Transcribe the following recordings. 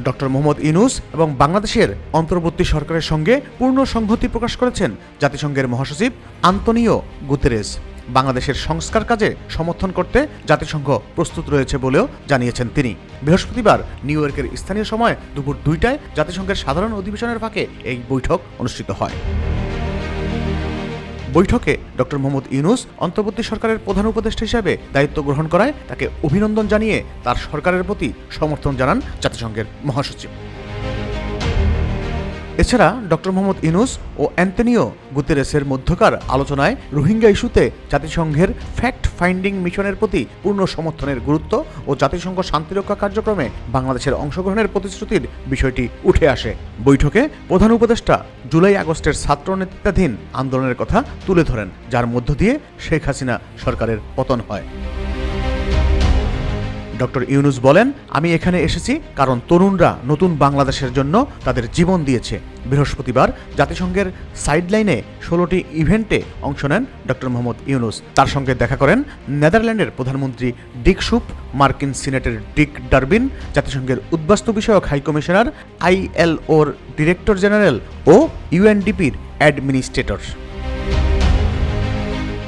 Doctor Mohammad Yunus এবং বাংলাদেশের অন্তর্বর্তী সরকারের সঙ্গে পূর্ণ সংহতি প্রকাশ করেছেন জাতিসংঘের মহাসচিব আন্তোনিও গুতেরেস। বাংলাদেশের সংস্কার কাজে সমর্থন করতে জাতিসংঘ প্রস্তুত রয়েছে বলেও জানিয়েছেন তিনি। বৃহস্পতিবার নিউ ইয়র্কের স্থানীয় সময় দুপুর 2টায় জাতিসংঘের সাধারণ অধিবেশনের ফাঁকে এই বৈঠক অনুষ্ঠিত হয়। বৈঠকে ডক্টর মোহাম্মদ ইউনূস অন্তর্বর্তী সরকারের প্রধান উপদেষ্টা হিসেবে দায়িত্ব গ্রহণ করায় তাকে অভিনন্দন জানিয়ে তার সরকারের প্রতি সমর্থন জানান জাতিসংঘের মহাসচিব। এছাড়া ডক্টর মোহাম্মদ ইউনূস ও অ্যান্তোনিও গুতেরেসের মধ্যকার আলোচনায় রোহিঙ্গা ইস্যুতে জাতিসংঘের ফ্যাক্ট ফাইন্ডিং মিশনের প্রতি পূর্ণ সমর্থনের গুরুত্ব ও জাতিসংঘ শান্তিরক্ষা কার্যক্রমে বাংলাদেশের অংশগ্রহণের প্রতিশ্রুতির বিষয়টি উঠে আসে। বৈঠকে প্রধান উপদেষ্টা জুলাই আগস্টের ছাত্র নেতৃত্বাধীন আন্দোলনের কথা তুলে ধরেন, যার মধ্য দিয়ে শেখ হাসিনা সরকারের পতন হয়। ডক্টর ইউনূস বলেন, আমি এখানে এসেছি কারণ তরুণরা নতুন বাংলাদেশের জন্য তাদের জীবন দিয়েছে। বৃহস্পতিবার জাতিসংঘের সাইডলাইনে 16টি ইভেন্টে অংশ নেন ডক্টর মোহাম্মদ ইউনূস। তার সঙ্গে দেখা করেন নেদারল্যান্ডের প্রধানমন্ত্রী ডিক শুপ, মার্কিন সিনেটের ডিক ডারবিন, জাতিসংঘের উদ্বাস্তু বিষয়ক হাইকমিশনার, ILOর ডিরেক্টর জেনারেল ও UNDPর অ্যাডমিনিস্ট্রেটর।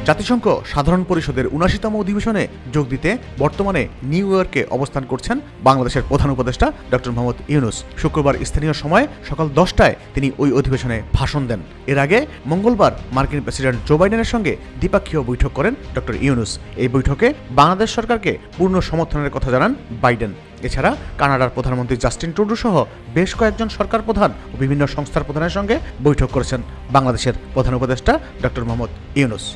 জাতিসংঘ সাধারণ পরিষদের ৭৯তম অধিবেশনে যোগ দিতে বর্তমানে নিউ ইয়র্কে অবস্থান করছেন বাংলাদেশের প্রধান উপদেষ্টা ডক্টর মোহাম্মদ ইউনূস। শুক্রবার স্থানীয় সময় সকাল 10টায় তিনি ওই অধিবেশনে ভাষণ দেন। এর আগে মঙ্গলবার মার্কিন প্রেসিডেন্ট জো বাইডেনের সঙ্গে দ্বিপাক্ষীয় বৈঠক করেন ডক্টর ইউনূস। এই বৈঠকে বাংলাদেশ সরকারকে পূর্ণ সমর্থনের কথা জানান বাইডেন। এছাড়া কানাডার প্রধানমন্ত্রী জাস্টিন ট্রুডো সহ বেশ কয়েকজন সরকার প্রধান ও বিভিন্ন সংস্থার প্রধানের সঙ্গে বৈঠক করেছেন বাংলাদেশের প্রধান উপদেষ্টা ডক্টর মোহাম্মদ ইউনূস।